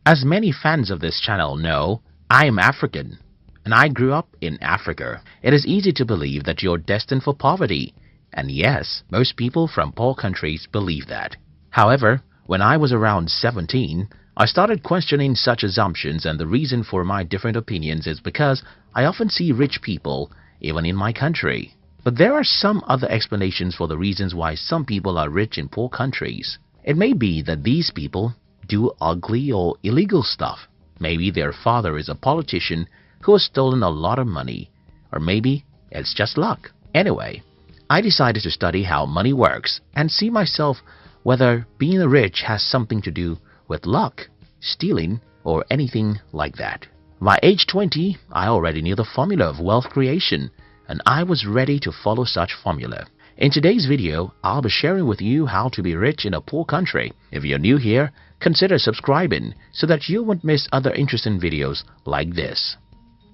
As many fans of this channel know, I am African, and I grew up in Africa. It is easy to believe that you're destined for poverty, and yes, most people from poor countries believe that. However, when I was around 17, I started questioning such assumptions, and the reason for my different opinions is because I often see rich people even in my country. But there are some other explanations for the reasons why some people are rich in poor countries. It may be that these people do ugly or illegal stuff. Maybe their father is a politician who has stolen a lot of money, or maybe it's just luck. Anyway, I decided to study how money works and see myself whether being rich has something to do with luck, stealing, or anything like that. By age 20, I already knew the formula of wealth creation, and I was ready to follow such formula. In today's video, I'll be sharing with you how to be rich in a poor country. If you're new here, consider subscribing so that you won't miss other interesting videos like this.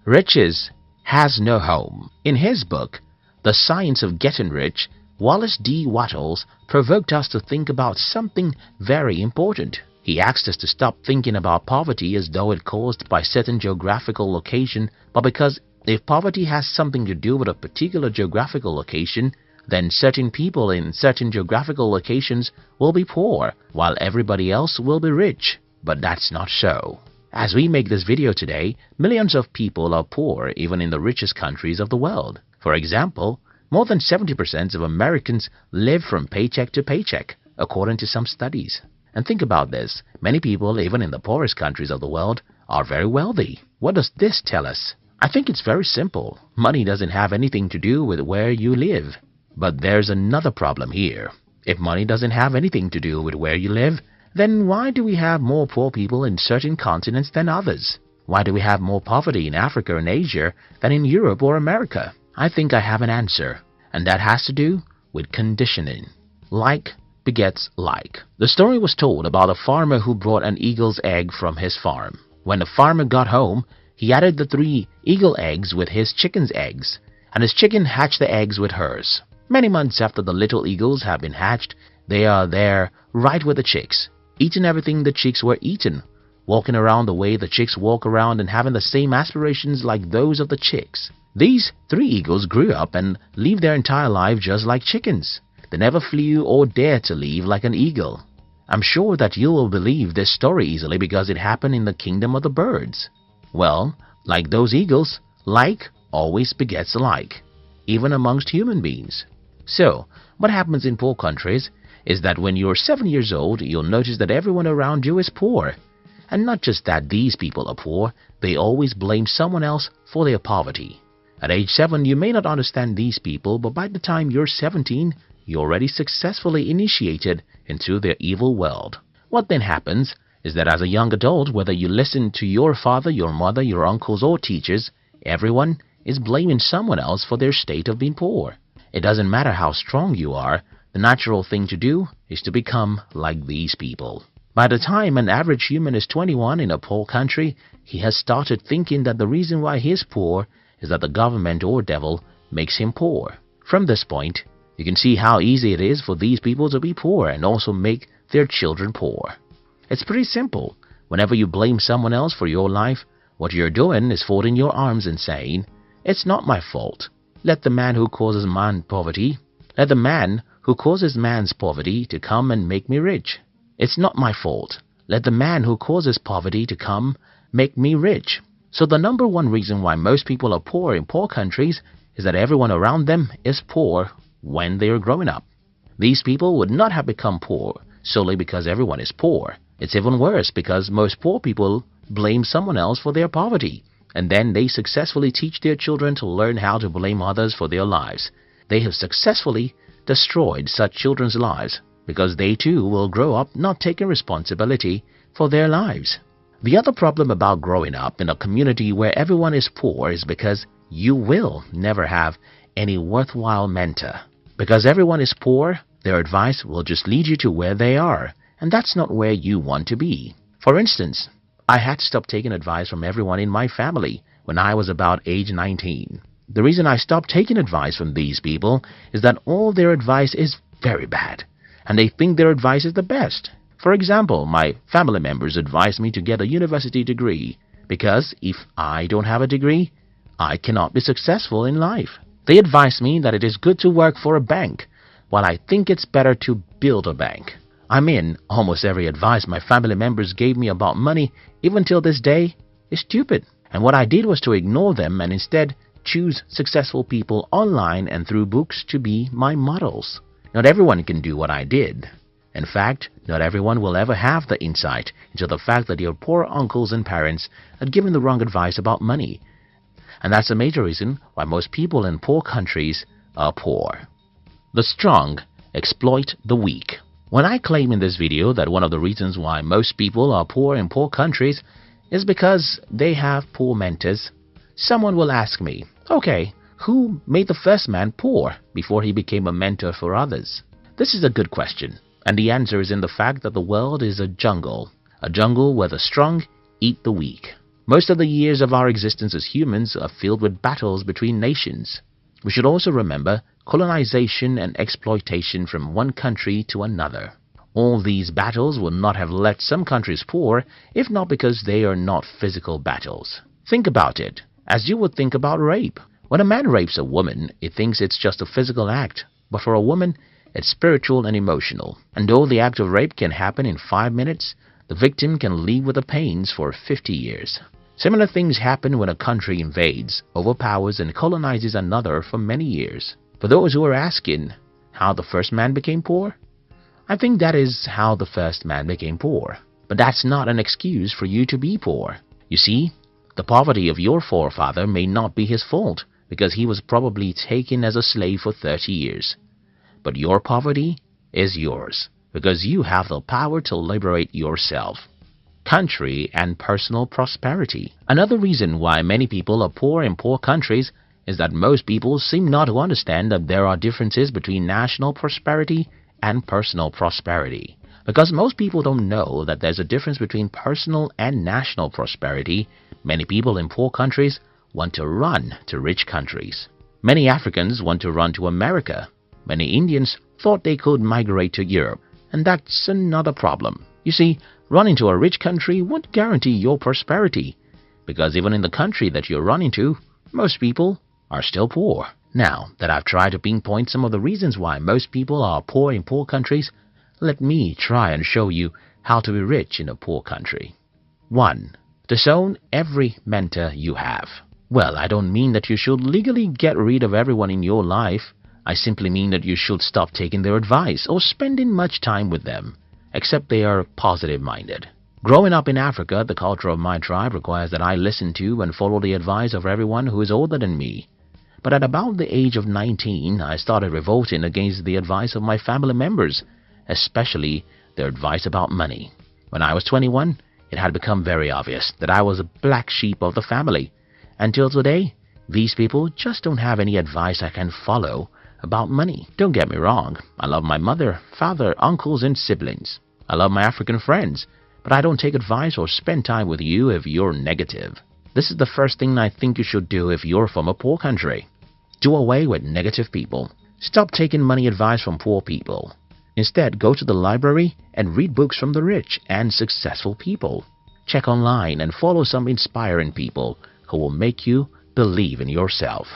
Riches has no home. In his book, The Science of Getting Rich, Wallace D. Wattles provoked us to think about something very important. He asked us to stop thinking about poverty as though it caused by certain geographical location, but because if poverty has something to do with a particular geographical location, then certain people in certain geographical locations will be poor, while everybody else will be rich. But that's not so. As we make this video today, millions of people are poor even in the richest countries of the world. For example, more than 70% of Americans live from paycheck to paycheck, according to some studies. And think about this, many people even in the poorest countries of the world are very wealthy. What does this tell us? I think it's very simple. Money doesn't have anything to do with where you live. But there's another problem here. If money doesn't have anything to do with where you live, then why do we have more poor people in certain continents than others? Why do we have more poverty in Africa and Asia than in Europe or America? I think I have an answer, and that has to do with conditioning. Like begets like. The story was told about a farmer who brought an eagle's egg from his farm. When the farmer got home, he added the 3 eagle eggs with his chicken's eggs, and his chicken hatched the eggs with hers. Many months after the little eagles have been hatched, they are there right with the chicks, eating everything the chicks were eaten, walking around the way the chicks walk around and having the same aspirations like those of the chicks. These 3 eagles grew up and lived their entire life just like chickens. They never flew or dared to live like an eagle. I'm sure that you will believe this story easily because it happened in the kingdom of the birds. Well, like those eagles, like always begets like, even amongst human beings. So, what happens in poor countries is that when you're 7 years old, you'll notice that everyone around you is poor. And not just that these people are poor, they always blame someone else for their poverty. At age 7, you may not understand these people, but by the time you're 17, you're already successfully initiated into their evil world. What then happens is that as a young adult, whether you listen to your father, your mother, your uncles or teachers, everyone is blaming someone else for their state of being poor. It doesn't matter how strong you are, the natural thing to do is to become like these people. By the time an average human is 21 in a poor country, he has started thinking that the reason why he is poor is that the government or devil makes him poor. From this point, you can see how easy it is for these people to be poor and also make their children poor. It's pretty simple. Whenever you blame someone else for your life, what you're doing is folding your arms and saying, "It's not my fault. Let the man who causes man's poverty to come and make me rich. It's not my fault. Let the man who causes poverty to come make me rich." So the number one reason why most people are poor in poor countries is that everyone around them is poor when they are growing up. These people would not have become poor solely because everyone is poor. It's even worse because most poor people blame someone else for their poverty, and then they successfully teach their children to learn how to blame others for their lives. They have successfully destroyed such children's lives because they too will grow up not taking responsibility for their lives. The other problem about growing up in a community where everyone is poor is because you will never have any worthwhile mentor. Because everyone is poor, their advice will just lead you to where they are, and that's not where you want to be. For instance, I had to stop taking advice from everyone in my family when I was about age 19. The reason I stopped taking advice from these people is that all their advice is very bad, and they think their advice is the best. For example, my family members advise me to get a university degree because if I don't have a degree, I cannot be successful in life. They advise me that it is good to work for a bank, while I think it's better to build a bank. I mean, almost every advice my family members gave me about money, even till this day, is stupid. And what I did was to ignore them and instead choose successful people online and through books to be my models. Not everyone can do what I did. In fact, not everyone will ever have the insight into the fact that your poor uncles and parents had given the wrong advice about money. And that's a major reason why most people in poor countries are poor. The strong exploit the weak. When I claim in this video that one of the reasons why most people are poor in poor countries is because they have poor mentors, someone will ask me, okay, who made the first man poor before he became a mentor for others? This is a good question, and the answer is in the fact that the world is a jungle where the strong eat the weak. Most of the years of our existence as humans are filled with battles between nations. We should also remember colonization and exploitation from one country to another. All these battles would not have left some countries poor if not because they are not physical battles. Think about it, as you would think about rape. When a man rapes a woman, he thinks it's just a physical act, but for a woman, it's spiritual and emotional. And though the act of rape can happen in 5 minutes, the victim can live with the pains for 50 years. Similar things happen when a country invades, overpowers, and colonizes another for many years. For those who are asking how the first man became poor, I think that is how the first man became poor. But that's not an excuse for you to be poor. You see, the poverty of your forefather may not be his fault because he was probably taken as a slave for 30 years. But your poverty is yours because you have the power to liberate yourself. Country and personal prosperity. Another reason why many people are poor in poor countries is that most people seem not to understand that there are differences between national prosperity and personal prosperity. Because most people don't know that there's a difference between personal and national prosperity, many people in poor countries want to run to rich countries. Many Africans want to run to America. Many Indians thought they could migrate to Europe, and that's another problem. You see, running to a rich country won't guarantee your prosperity, because even in the country that you're running to, most people are still poor. Now that I've tried to pinpoint some of the reasons why most people are poor in poor countries, let me try and show you how to be rich in a poor country. 1. Disown every mentor you have. Well, I don't mean that you should legally get rid of everyone in your life. I simply mean that you should stop taking their advice or spending much time with them, except they are positive-minded. Growing up in Africa, the culture of my tribe requires that I listen to and follow the advice of everyone who is older than me. But at about the age of 19, I started revolting against the advice of my family members, especially their advice about money. When I was 21, it had become very obvious that I was a black sheep of the family. Until today, these people just don't have any advice I can follow about money. Don't get me wrong, I love my mother, father, uncles, and siblings. I love my African friends, but I don't take advice or spend time with you if you're negative. This is the first thing I think you should do if you're from a poor country. Do away with negative people. Stop taking money advice from poor people. Instead, go to the library and read books from the rich and successful people. Check online and follow some inspiring people who will make you believe in yourself.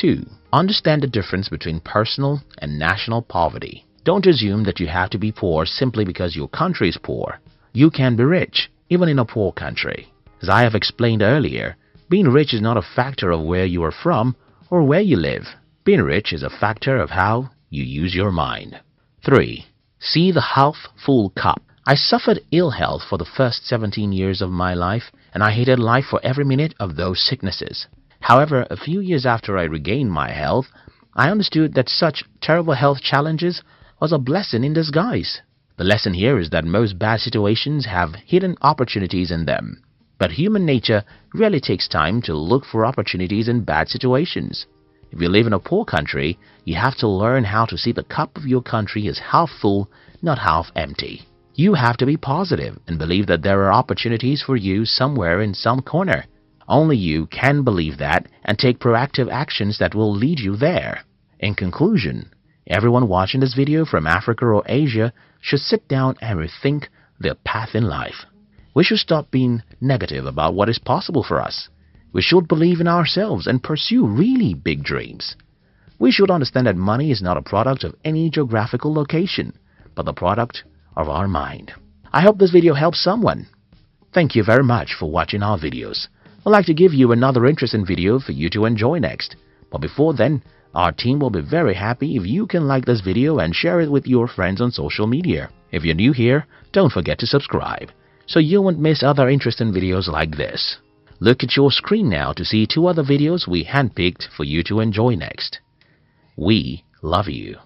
2. Understand the difference between personal and national poverty. Don't assume that you have to be poor simply because your country is poor. You can be rich, even in a poor country. As I have explained earlier, being rich is not a factor of where you are from or where you live. Being rich is a factor of how you use your mind. 3. See the half-full cup. I suffered ill health for the first 17 years of my life, and I hated life for every minute of those sicknesses. However, a few years after I regained my health, I understood that such terrible health challenges was a blessing in disguise. The lesson here is that most bad situations have hidden opportunities in them. But human nature really takes time to look for opportunities in bad situations. If you live in a poor country, you have to learn how to see the cup of your country as half full, not half empty. You have to be positive and believe that there are opportunities for you somewhere in some corner. Only you can believe that and take proactive actions that will lead you there. In conclusion, everyone watching this video from Africa or Asia should sit down and rethink their path in life. We should stop being negative about what is possible for us. We should believe in ourselves and pursue really big dreams. We should understand that money is not a product of any geographical location, but the product of our mind. I hope this video helps someone. Thank you very much for watching our videos. I'd like to give you another interesting video for you to enjoy next. But before then, our team will be very happy if you can like this video and share it with your friends on social media. If you're new here, don't forget to subscribe, so you won't miss other interesting videos like this. Look at your screen now to see 2 other videos we handpicked for you to enjoy next. We love you.